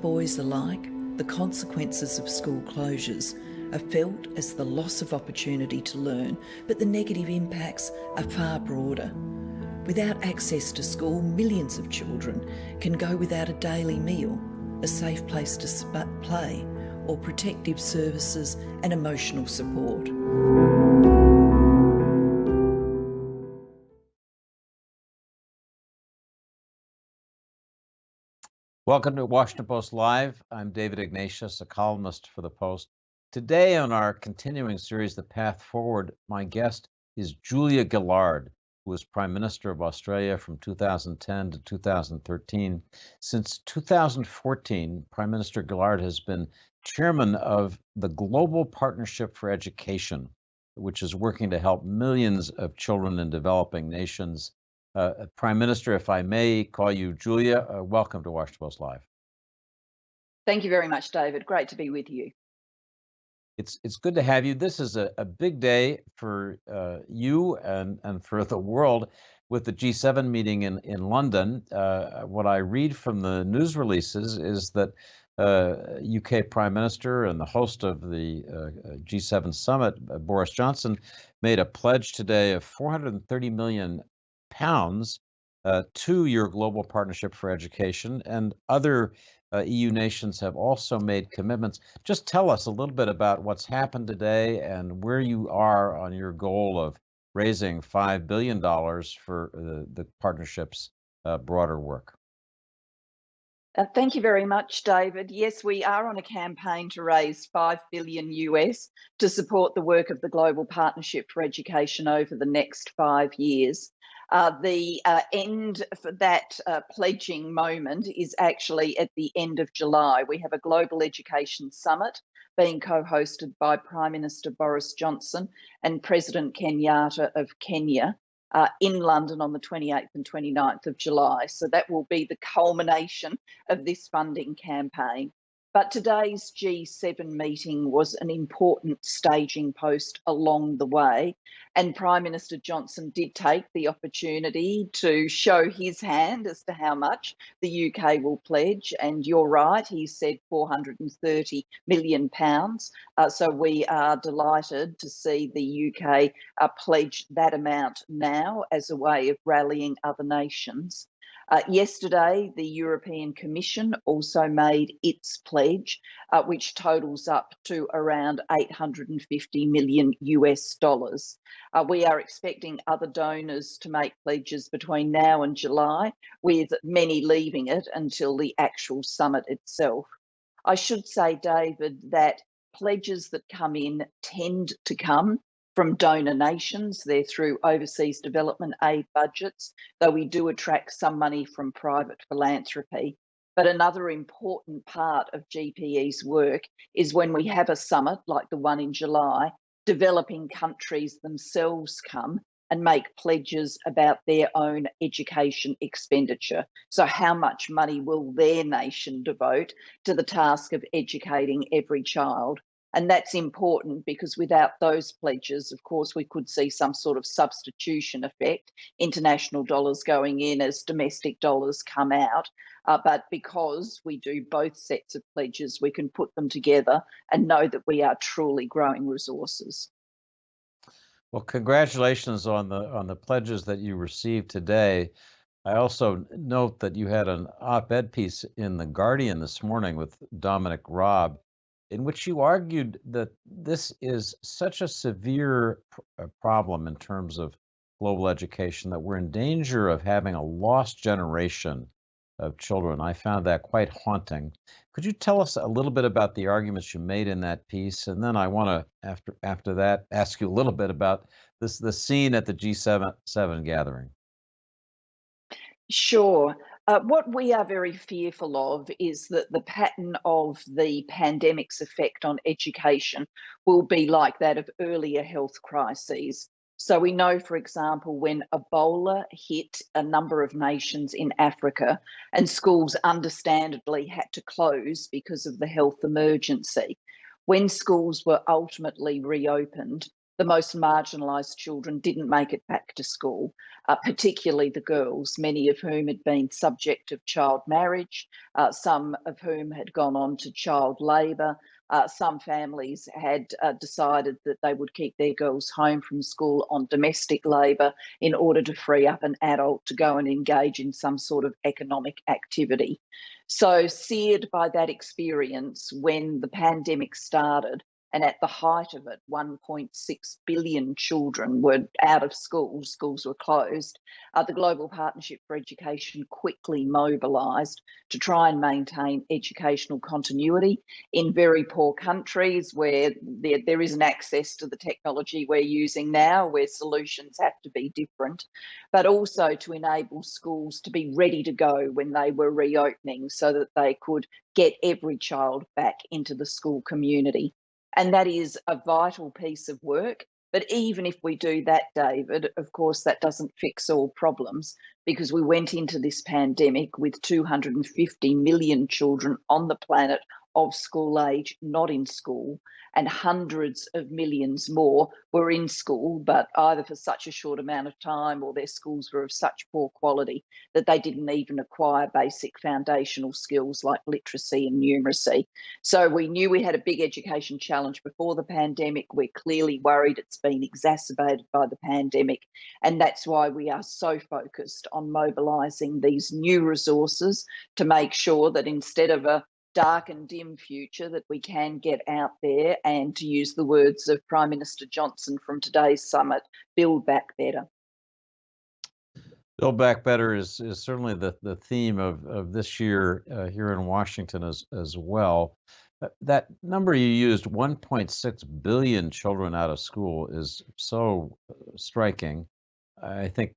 boys alike, the consequences of school closures are felt as the loss of opportunity to learn, but the negative impacts are far broader. Without access to school, millions of children can go without a daily meal, a safe place to play, or protective services and emotional support. Welcome to Washington Post Live. I'm David Ignatius, a columnist for the Post. Today on our continuing series, The Path Forward, my guest is Julia Gillard, who was Prime Minister of Australia from 2010 to 2013. Since 2014, Prime Minister Gillard has been chairman of the Global Partnership for Education, which is working to help millions of children in developing nations. Prime Minister, if I may call you Julia, welcome to Washington Post Live. Thank you very much, David. Great to be with you. It's good to have you. This is a big day for you and for the world with the G7 meeting in London. What I read from the news releases is that UK Prime Minister and the host of the G7 summit, Boris Johnson, made a pledge today of £430 million to your Global Partnership for Education, and other EU nations have also made commitments. Just tell us a little bit about what's happened today and where you are on your goal of raising $5 billion for the partnership's broader work. Thank you very much, David. Yes, we are on a campaign to raise $5 billion US to support the work of the Global Partnership for Education over the next 5 years. The end for that pledging moment is actually at the end of July. We have a Global Education Summit being co-hosted by Prime Minister Boris Johnson and President Kenyatta of Kenya in London on the 28th and 29th of July. So that will be the culmination of this funding campaign. But today's G7 meeting was an important staging post along the way, and Prime Minister Johnson did take the opportunity to show his hand as to how much the UK will pledge. And you're right, he said £430 million. So we are delighted to see the UK pledge that amount now as a way of rallying other nations. Yesterday, the European Commission also made its pledge, which totals up to around $850 million US. We are expecting other donors to make pledges between now and July, with many leaving it until the actual summit itself. I should say, David, that pledges that come in tend to come from donor nations. They're through overseas development aid budgets, though we do attract some money from private philanthropy. But another important part of GPE's work is when we have a summit like the one in July, developing countries themselves come and make pledges about their own education expenditure. So how much money will their nation devote to the task of educating every child? And that's important because without those pledges, of course, we could see some sort of substitution effect, international dollars going in as domestic dollars come out. But because we do both sets of pledges, we can put them together and know that we are truly growing resources. Well, congratulations on the pledges that you received today. I also note that you had an op-ed piece in The Guardian this morning with Dominic Raab, in which you argued that this is such a severe problem in terms of global education that we're in danger of having a lost generation of children. I found that quite haunting. Could you tell us a little bit about the arguments you made in that piece? And then I want to, after that, ask you a little bit about the scene at the G7 gathering. Sure. What we are very fearful of is that the pattern of the pandemic's effect on education will be like that of earlier health crises. So we know, for example, when Ebola hit a number of nations in Africa and schools understandably had to close because of the health emergency, when schools were ultimately reopened, the most marginalised children didn't make it back to school, particularly the girls, many of whom had been subject of child marriage, some of whom had gone on to child labour. Some families had decided that they would keep their girls home from school on domestic labour in order to free up an adult to go and engage in some sort of economic activity. So, seared by that experience, when the pandemic started, and at the height of it, 1.6 billion children were out of school, schools were closed. The Global Partnership for Education quickly mobilised to try and maintain educational continuity in very poor countries where there isn't access to the technology we're using now, where solutions have to be different, but also to enable schools to be ready to go when they were reopening so that they could get every child back into the school community. And that is a vital piece of work. But even if we do that, David, of course, that doesn't fix all problems, because we went into this pandemic with 250 million children on the planet of school age not in school, and hundreds of millions more were in school, but either for such a short amount of time or their schools were of such poor quality that they didn't even acquire basic foundational skills like literacy and numeracy. So we knew we had a big education challenge before the pandemic. We're clearly worried it's been exacerbated by the pandemic, and that's why we are so focused on mobilising these new resources to make sure that instead of a dark and dim future, that we can get out there and, to use the words of Prime Minister Johnson from today's summit, build back better. Build back better is certainly the theme of this year here in Washington as well. That number you used, 1.6 billion children out of school, is so striking. I think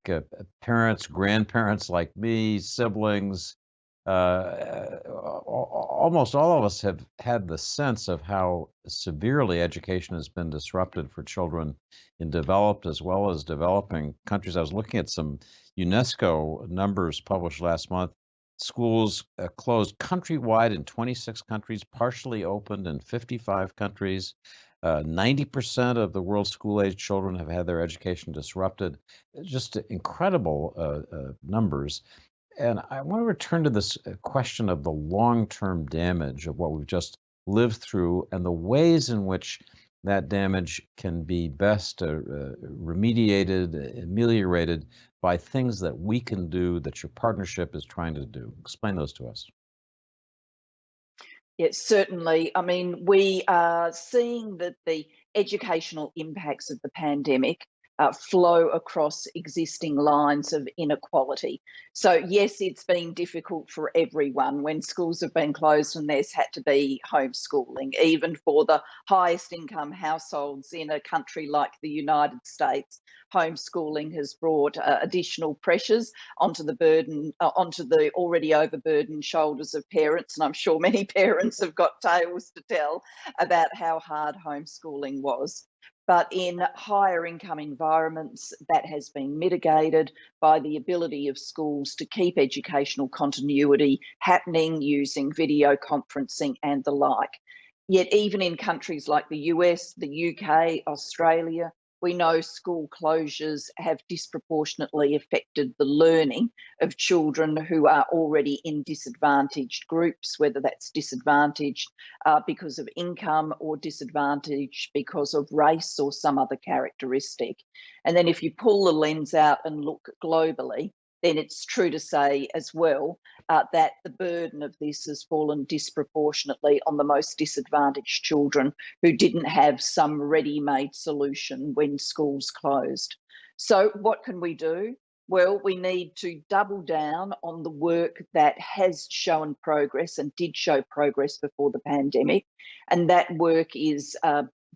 parents, grandparents like me, siblings, almost all of us have had the sense of how severely education has been disrupted for children in developed as well as developing countries. I was looking at some UNESCO numbers published last month. Schools closed countrywide in 26 countries, partially opened in 55 countries. 90% of the world's school-age children have had their education disrupted. Just incredible numbers. And I want to return to this question of the long-term damage of what we've just lived through and the ways in which that damage can be best remediated, ameliorated by things that we can do, that your partnership is trying to do. Explain those to us. Yes, certainly. I mean, we are seeing that the educational impacts of the pandemic flow across existing lines of inequality. So yes, it's been difficult for everyone when schools have been closed and there's had to be homeschooling. Even for the highest income households in a country like the United States, homeschooling has brought additional pressures onto the already overburdened shoulders of parents. And I'm sure many parents have got tales to tell about how hard homeschooling was. But in higher income environments, that has been mitigated by the ability of schools to keep educational continuity happening using video conferencing and the like. Yet even in countries like the US, the UK, Australia, we know school closures have disproportionately affected the learning of children who are already in disadvantaged groups, whether that's disadvantaged because of income or disadvantaged because of race or some other characteristic. And then if you pull the lens out and look globally, then it's true to say as well that the burden of this has fallen disproportionately on the most disadvantaged children who didn't have some ready-made solution when schools closed. So what can we do? Well, we need to double down on the work that has shown progress and did show progress before the pandemic. And that work is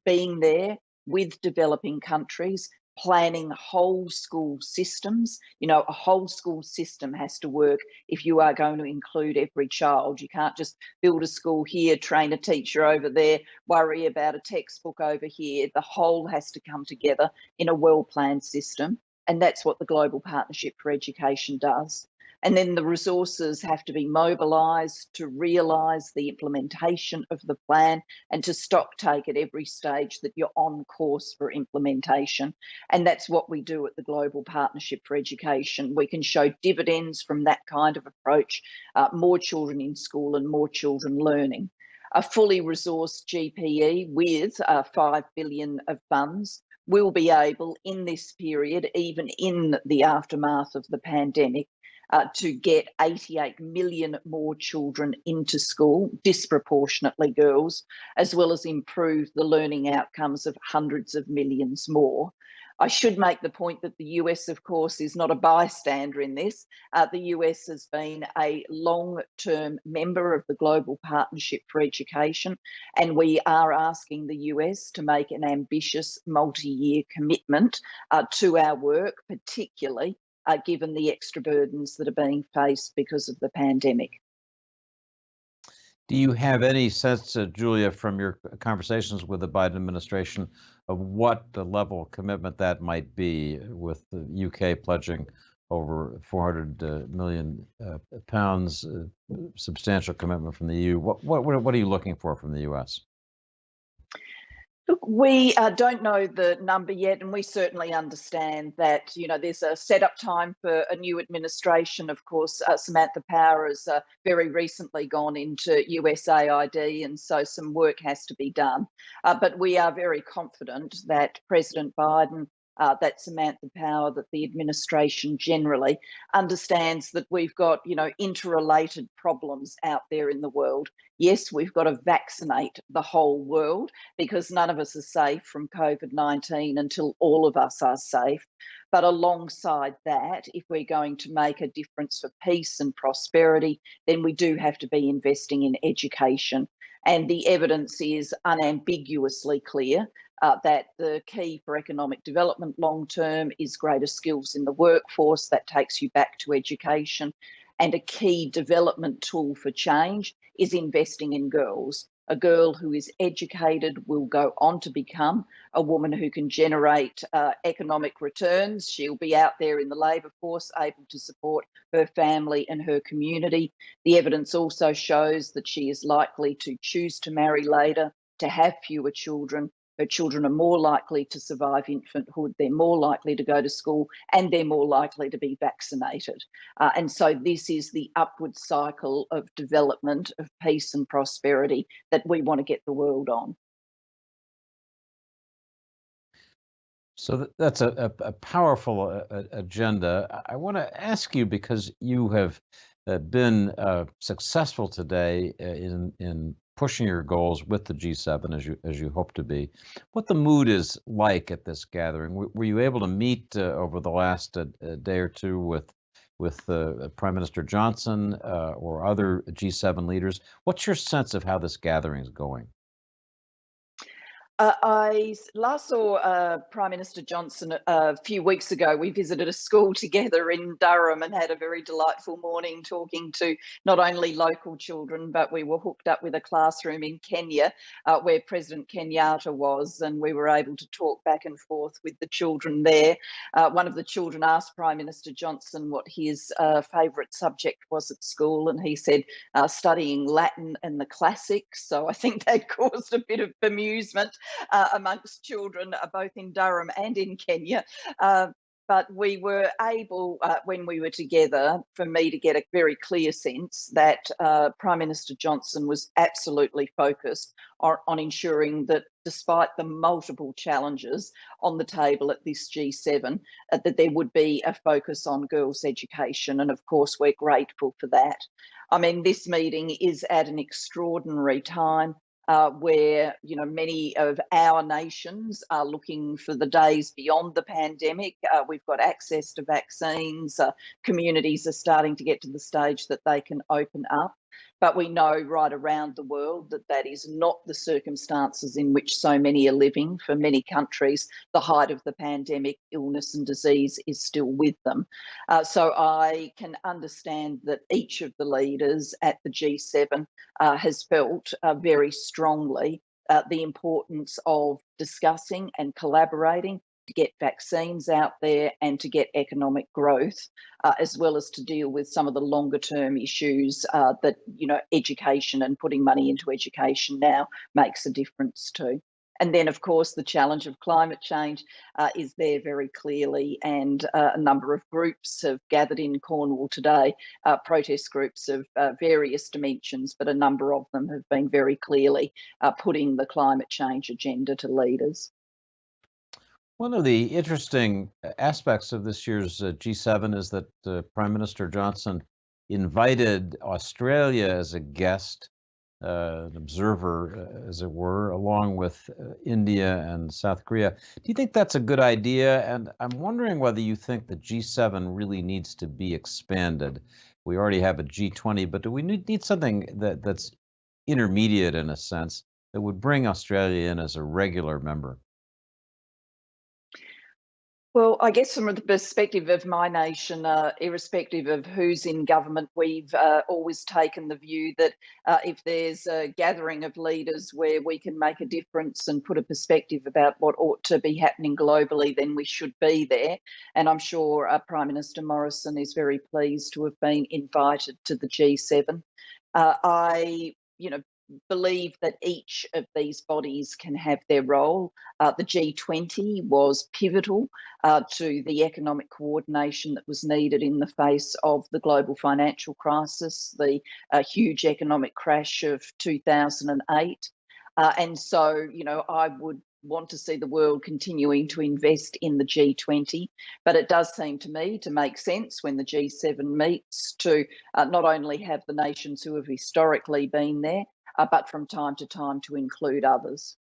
being there with developing countries, planning whole school systems. You know, a whole school system has to work if you are going to include every child. You can't just build a school here, train a teacher over there, worry about a textbook over here. The whole has to come together in a well-planned system. And that's what the Global Partnership for Education does. And then the resources have to be mobilised to realise the implementation of the plan and to stock take at every stage that you're on course for implementation. And that's what we do at the Global Partnership for Education. We can show dividends from that kind of approach, more children in school and more children learning. A fully resourced GPE with 5 billion of funds will be able in this period, even in the aftermath of the pandemic, to get 88 million more children into school, disproportionately girls, as well as improve the learning outcomes of hundreds of millions more. I should make the point that the US, of course, is not a bystander in this. The US has been a long-term member of the Global Partnership for Education, and we are asking the US to make an ambitious multi-year commitment to our work, particularly given the extra burdens that are being faced because of the pandemic. Do you have any sense, Julia, from your conversations with the Biden administration of what the level of commitment that might be, with the UK pledging over 400 million pounds, substantial commitment from the EU? What are you looking for from the US? Look, we don't know the number yet, and we certainly understand that, you know, there's a setup time for a new administration. Of course, Samantha Power has very recently gone into USAID, and so some work has to be done. But we are very confident that President Biden, that Samantha Power, that the administration generally understands that we've got, you know, interrelated problems out there in the world. Yes, we've got to vaccinate the whole world because none of us are safe from COVID-19 until all of us are safe. But alongside that, if we're going to make a difference for peace and prosperity, then we do have to be investing in education. And the evidence is unambiguously clear that the key for economic development long term is greater skills in the workforce. That takes you back to education. And a key development tool for change is investing in girls. A girl who is educated will go on to become a woman who can generate economic returns. She'll be out there in the labour force, able to support her family and her community. The evidence also shows that she is likely to choose to marry later, to have fewer children. Her children are more likely to survive infanthood, they're more likely to go to school, and they're more likely to be vaccinated. And so this is the upward cycle of development, of peace and prosperity that we want to get the world on. So that's a powerful agenda. I want to ask you, because you have been successful today in pushing your goals with the G7 as you hope to be, what the mood is like at this gathering. Were you able to meet over the last day or two with Prime Minister Johnson or other G7 leaders? What's your sense of how this gathering is going? I last saw Prime Minister Johnson a few weeks ago. We visited a school together in Durham and had a very delightful morning talking to not only local children, but we were hooked up with a classroom in Kenya where President Kenyatta was, and we were able to talk back and forth with the children there. One of the children asked Prime Minister Johnson what his favourite subject was at school, and he said studying Latin and the classics. So I think that caused a bit of bemusement amongst children, both in Durham and in Kenya. But we were able, when we were together, for me to get a very clear sense that Prime Minister Johnson was absolutely focused on ensuring that despite the multiple challenges on the table at this G7, that there would be a focus on girls' education. And of course, we're grateful for that. I mean, this meeting is at an extraordinary time. Where, you know, many of our nations are looking for the days beyond the pandemic. We've got access to vaccines. Communities are starting to get to the stage that they can open up. But we know right around the world that that is not the circumstances in which so many are living. For many countries, the height of the pandemic, illness and disease is still with them. So I can understand that each of the leaders at the G7 has felt very strongly the importance of discussing and collaborating to get vaccines out there and to get economic growth, as well as to deal with some of the longer term issues that, education and putting money into education now makes a difference to. And then, of course, the challenge of climate change is there very clearly, and a number of groups have gathered in Cornwall today, protest groups of various dimensions, but a number of them have been very clearly putting the climate change agenda to leaders. One of the interesting aspects of this year's G7 is that Prime Minister Johnson invited Australia as a guest, an observer, as it were, along with India and South Korea. Do you think that's a good idea? And I'm wondering whether you think the G7 really needs to be expanded. We already have a G20, but do we need something that's intermediate in a sense that would bring Australia in as a regular member? Well, I guess from the perspective of my nation, irrespective of who's in government, we've always taken the view that if there's a gathering of leaders where we can make a difference and put a perspective about what ought to be happening globally, then we should be there. And I'm sure Prime Minister Morrison is very pleased to have been invited to the G7. I believe that each of these bodies can have their role. The G20 was pivotal to the economic coordination that was needed in the face of the global financial crisis, the huge economic crash of 2008. And so, I would want to see the world continuing to invest in the G20, but it does seem to me to make sense when the G7 meets to not only have the nations who have historically been there, but from time to time to include others.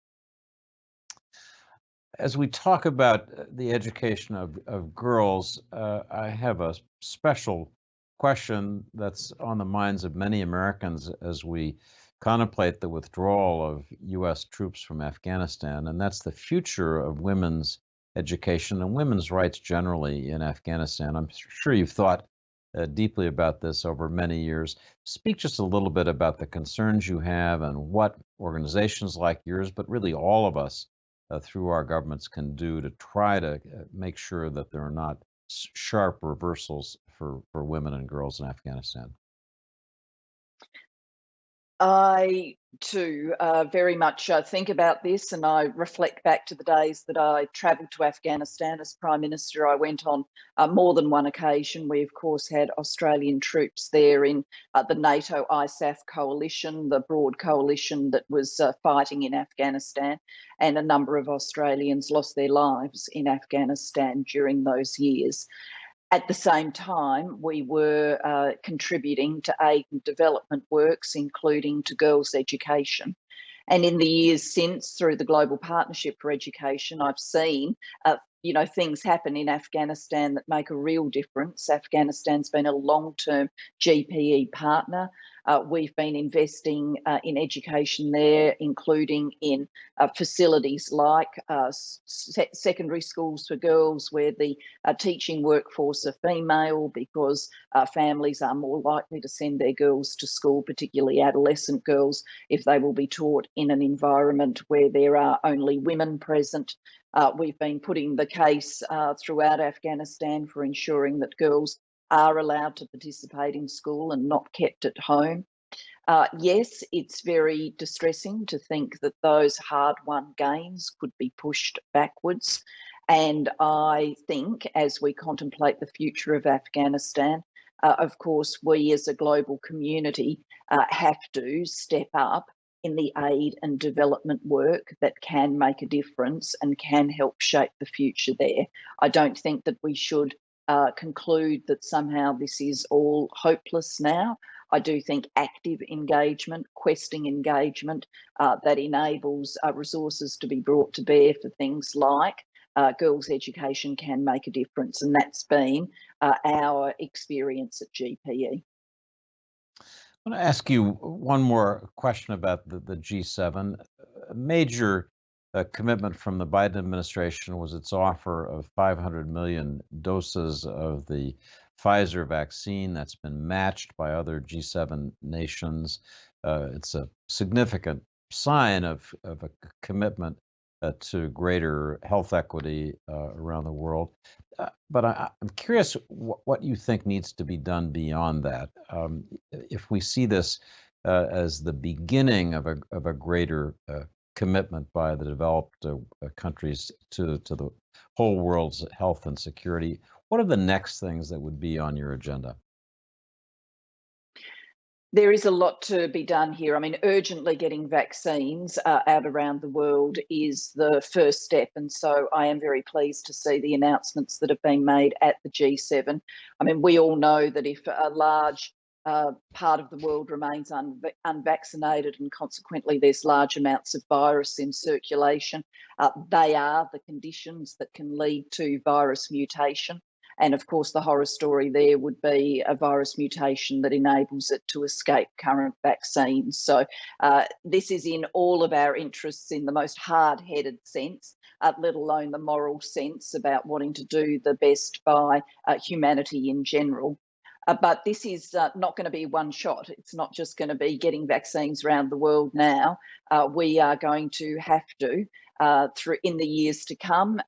As we talk about the education of girls, I have a special question that's on the minds of many Americans as we contemplate the withdrawal of U.S. troops from Afghanistan, and that's the future of women's education and women's rights generally in Afghanistan. I'm sure you've thought deeply about this over many years. Speak just a little bit about the concerns you have and what organizations like yours, but really all of us through our governments can do to try to make sure that there are not sharp reversals for women and girls in Afghanistan. I too very much think about this, and I reflect back to the days that I travelled to Afghanistan as Prime Minister. I went on more than one occasion. We, of course, had Australian troops there in the NATO ISAF coalition, the broad coalition that was fighting in Afghanistan, and a number of Australians lost their lives in Afghanistan during those years. At the same time, we were contributing to aid and development works, including to girls' education. And in the years since, through the Global Partnership for Education, I've seen things happen in Afghanistan that make a real difference. Afghanistan's been a long-term GPE partner. We've been investing in education there, including in facilities like secondary schools for girls where the teaching workforce are female, because families are more likely to send their girls to school, particularly adolescent girls, if they will be taught in an environment where there are only women present. We've been putting the case throughout Afghanistan for ensuring that girls are allowed to participate in school and not kept at home. Yes, it's very distressing to think that those hard-won gains could be pushed backwards. And I think as we contemplate the future of Afghanistan, of course, we as a global community have to step up in the aid and development work that can make a difference and can help shape the future there. I don't think that we should conclude that somehow this is all hopeless now. I do think active engagement, questing engagement that enables resources to be brought to bear for things like girls' education can make a difference. And that's been our experience at GPE. I want to ask you one more question about the G7. A major commitment from the Biden administration was its offer of 500 million doses of the Pfizer vaccine. That's been matched by other G7 nations. It's a significant sign of a commitment to greater health equity around the world. But I'm curious what you think needs to be done beyond that. If we see this as the beginning of a greater commitment by the developed countries to the whole world's health and security, what are the next things that would be on your agenda? There is a lot to be done here. I mean, urgently getting vaccines out around the world is the first step. And so I am very pleased to see the announcements that have been made at the G7. I mean, we all know that if a large part of the world remains unvaccinated and consequently there's large amounts of virus in circulation, they are the conditions that can lead to virus mutation. And of course, the horror story there would be a virus mutation that enables it to escape current vaccines. So this is in all of our interests in the most hard-headed sense, let alone the moral sense about wanting to do the best by humanity in general. But this is not going to be one shot. It's not just going to be getting vaccines around the world now. We are going to have to, in the years to come,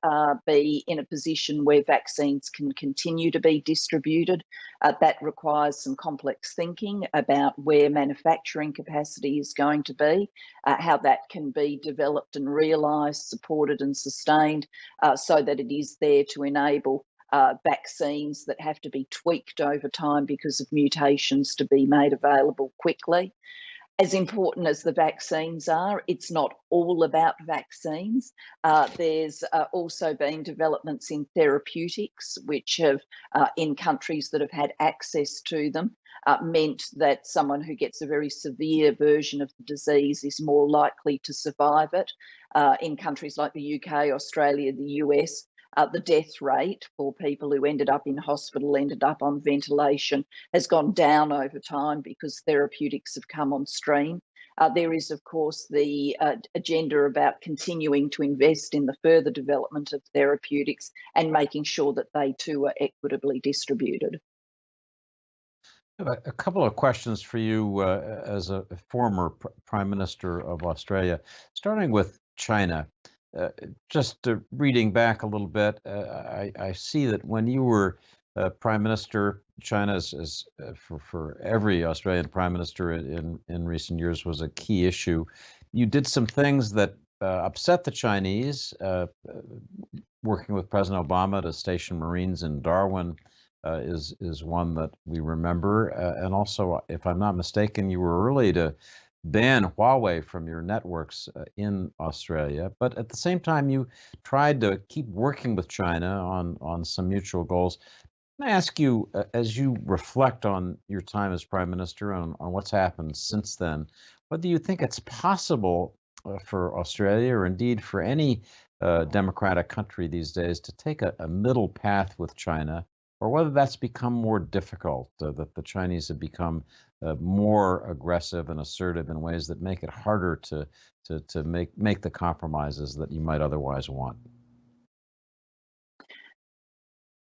be in a position where vaccines can continue to be distributed. That requires some complex thinking about where manufacturing capacity is going to be, how that can be developed and realised, supported and sustained, so that it is there to enable vaccines that have to be tweaked over time because of mutations to be made available quickly. As important as the vaccines are, it's not all about vaccines. There's also been developments in therapeutics, which have, in countries that have had access to them, meant that someone who gets a very severe version of the disease is more likely to survive it. In countries like the UK, Australia, the US, the death rate for people who ended up in hospital, ended up on ventilation, has gone down over time because therapeutics have come on stream. There is, of course, the agenda about continuing to invest in the further development of therapeutics and making sure that they too are equitably distributed. A couple of questions for you as a former Prime Minister of Australia, starting with China. Just reading back a little bit, I see that when you were Prime Minister, China is for every Australian Prime Minister in recent years was a key issue. You did some things that upset the Chinese, working with President Obama to station Marines in Darwin is one that we remember. And also, if I'm not mistaken, you were early to ban Huawei from your networks in Australia, but at the same time, you tried to keep working with China on some mutual goals. Can I ask you, as you reflect on your time as Prime Minister and on what's happened since then, whether you think it's possible for Australia or indeed for any democratic country these days to take a middle path with China, or whether that's become more difficult, that the Chinese have become more aggressive and assertive in ways that make it harder to make the compromises that you might otherwise want?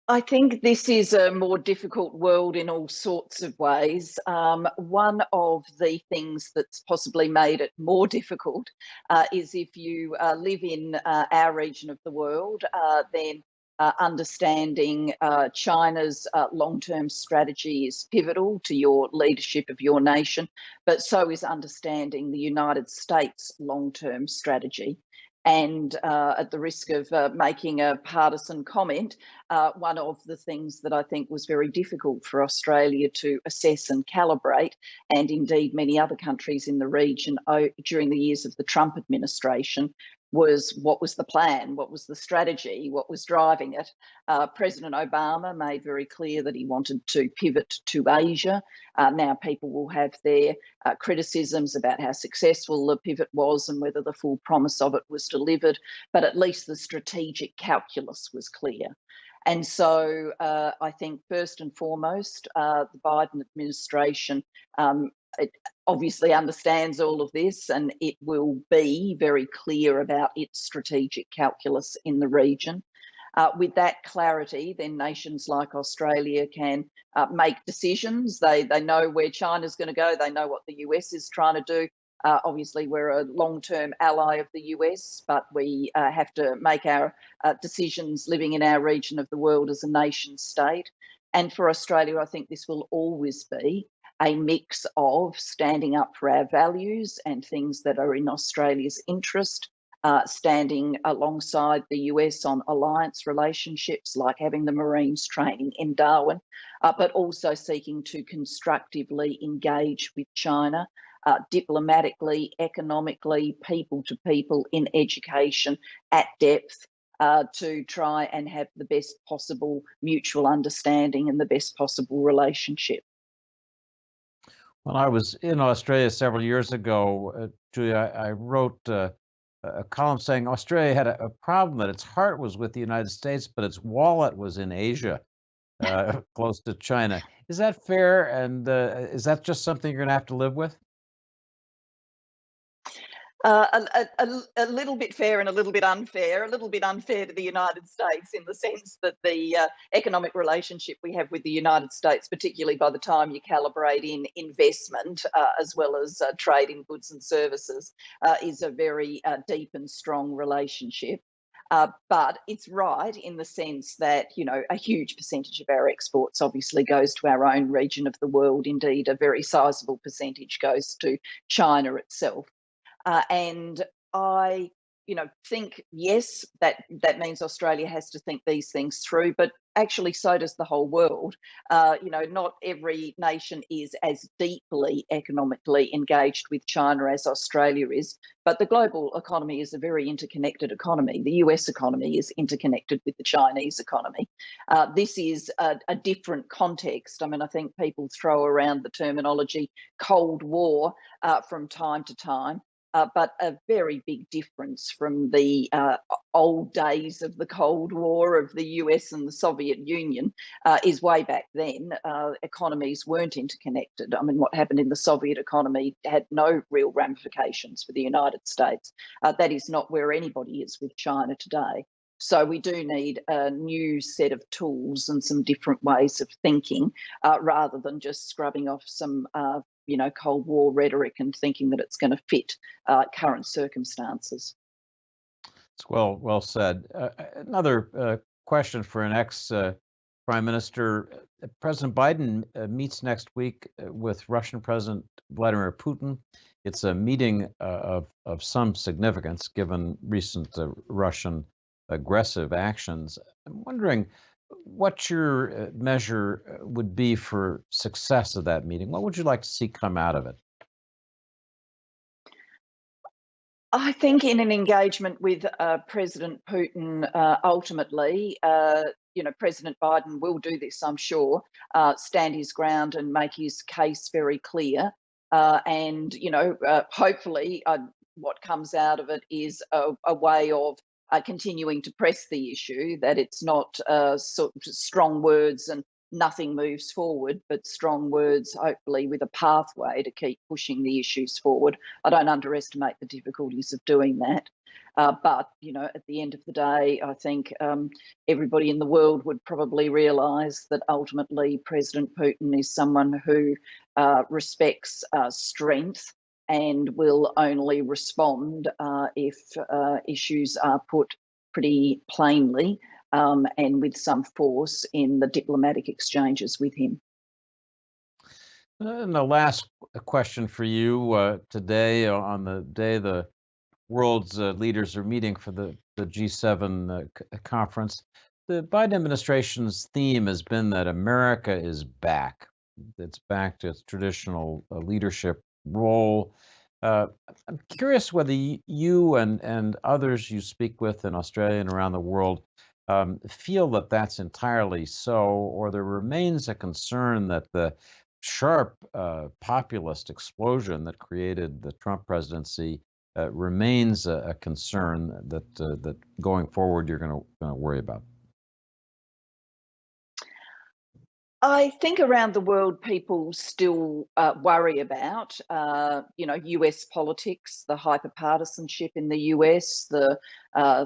I think this is a more difficult world in all sorts of ways. One of the things that's possibly made it more difficult is if you live in our region of the world, then understanding China's long-term strategy is pivotal to your leadership of your nation, but so is understanding the United States' long-term strategy. And at the risk of making a partisan comment, one of the things that I think was very difficult for Australia to assess and calibrate, and indeed many other countries in the region during the years of the Trump administration, was what was the plan, what was the strategy, what was driving it. President Obama made very clear that he wanted to pivot to Asia. Now people will have their criticisms about how successful the pivot was and whether the full promise of it was delivered, but at least the strategic calculus was clear. And so I think first and foremost, the Biden administration it obviously understands all of this, and it will be very clear about its strategic calculus in the region. With that clarity, then nations like Australia can make decisions. They know where China's going to go. They know what the US is trying to do. Obviously, we're a long-term ally of the US, but we have to make our decisions living in our region of the world as a nation state. And for Australia, I think this will always be a mix of standing up for our values and things that are in Australia's interest, standing alongside the US on alliance relationships, like having the Marines training in Darwin, but also seeking to constructively engage with China, diplomatically, economically, people to people, in education, at depth, to try and have the best possible mutual understanding and the best possible relationship. When I was in Australia several years ago, Julia, I wrote a column saying Australia had a problem that its heart was with the United States, but its wallet was in Asia, close to China. Is that fair? And is that just something you're going to have to live with? A little bit fair and a little bit unfair. A little bit unfair to the United States in the sense that the economic relationship we have with the United States, particularly by the time you calibrate in investment as well as trade in goods and services, is a very deep and strong relationship. But it's right in the sense that, you know, a huge percentage of our exports obviously goes to our own region of the world. Indeed, a very sizable percentage goes to China itself. And I, you know, think, yes, that means Australia has to think these things through, but actually so does the whole world. You know, not every nation is as deeply economically engaged with China as Australia is, but the global economy is a very interconnected economy. The US economy is interconnected with the Chinese economy. This is a different context. I mean, I think people throw around the terminology Cold War from time to time. But a very big difference from the old days of the Cold War of the US and the Soviet Union is way back then. Economies weren't interconnected. I mean, what happened in the Soviet economy had no real ramifications for the United States. That is not where anybody is with China today. So we do need a new set of tools and some different ways of thinking rather than just scrubbing off some you know, Cold War rhetoric and thinking that it's going to fit current circumstances. It's well said. Another question for an ex-prime minister. President Biden meets next week with Russian President Vladimir Putin. It's a meeting of some significance given recent Russian aggressive actions. I'm wondering what your measure would be for success of that meeting. What would you like to see come out of it? I think in an engagement with President Putin, ultimately, you know, President Biden will do this, I'm sure, stand his ground and make his case very clear. And, you know, hopefully what comes out of it is a way of continuing to press the issue, that it's not sort of strong words and nothing moves forward, but strong words, hopefully with a pathway to keep pushing the issues forward. I don't underestimate the difficulties of doing that. But, you know, at the end of the day, I think everybody in the world would probably realise that ultimately President Putin is someone who respects strength and will only respond if issues are put pretty plainly and with some force in the diplomatic exchanges with him. And the last question for you today, on the day the world's leaders are meeting for the G7 conference, the Biden administration's theme has been that America is back. It's back to its traditional leadership role. I'm curious whether you and others you speak with in Australia and around the world feel that that's entirely so, or there remains a concern that the sharp populist explosion that created the Trump presidency remains a concern that going forward you're going to worry about. I think around the world, people still worry about, you know, US politics, the hyperpartisanship in the US, the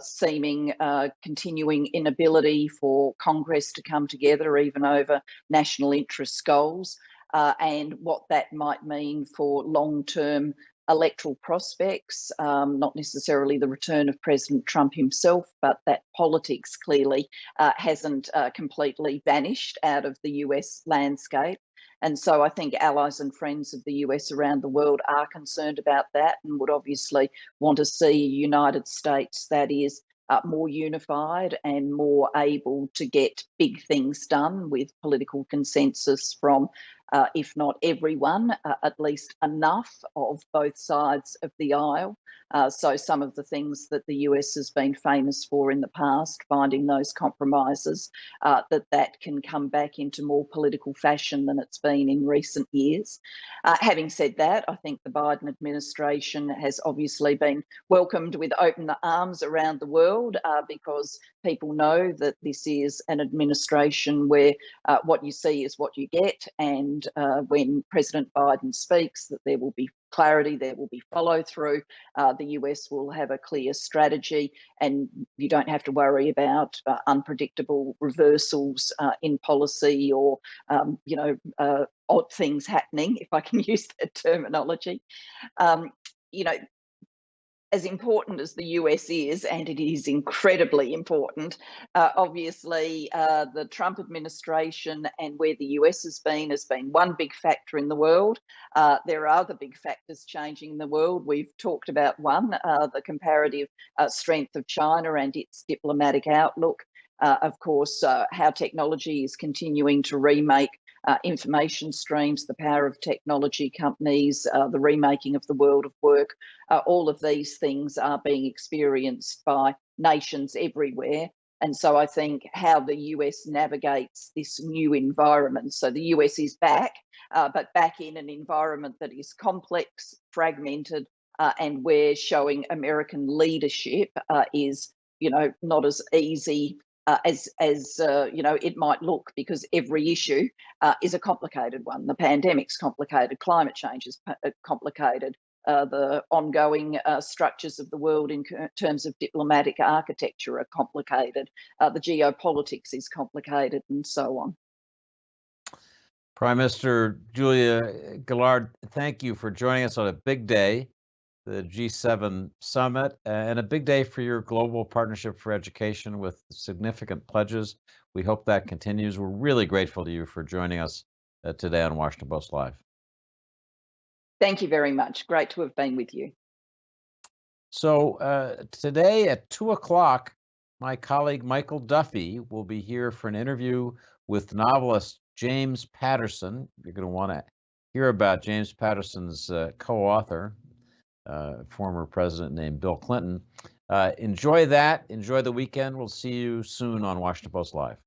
seeming continuing inability for Congress to come together even over national interest goals, and what that might mean for long-term electoral prospects, not necessarily the return of President Trump himself, but that politics clearly hasn't completely vanished out of the US landscape. And so I think allies and friends of the US around the world are concerned about that and would obviously want to see a United States that is more unified and more able to get big things done with political consensus from, if not everyone, at least enough of both sides of the aisle. So some of the things that the US has been famous for in the past, finding those compromises, that can come back into more political fashion than it's been in recent years. Having said that, I think the Biden administration has obviously been welcomed with open arms around the world because people know that this is an administration where what you see is what you get, and when President Biden speaks, that there will be clarity, there will be follow through. The US will have a clear strategy, and you don't have to worry about unpredictable reversals in policy or, odd things happening, if I can use that terminology. As important as the US is, and it is incredibly important, obviously the Trump administration and where the US has been one big factor in the world. There are other big factors changing in the world. We've talked about one, the comparative strength of China and its diplomatic outlook. Of course, how technology is continuing to remake information streams, the power of technology companies, the remaking of the world of work. All of these things are being experienced by nations everywhere. And so I think how the US navigates this new environment. So the US is back, but back in an environment that is complex, fragmented, and where showing American leadership is, not as easy as it might look, because every issue is a complicated one. The pandemic's complicated, climate change is complicated, the ongoing structures of the world in terms of diplomatic architecture are complicated, the geopolitics is complicated, and so on. Prime Minister Julia Gillard, thank you for joining us on a big day, the G7 summit, and a big day for your global partnership for education with significant pledges. We hope that continues. We're really grateful to you for joining us today on Washington Post Live. Thank you very much. Great to have been with you. So today at 2 o'clock, my colleague Michael Duffy will be here for an interview with novelist James Patterson. You're going to want to hear about James Patterson's co-author, former president named Bill Clinton. Enjoy that. Enjoy the weekend. We'll see you soon on Washington Post Live.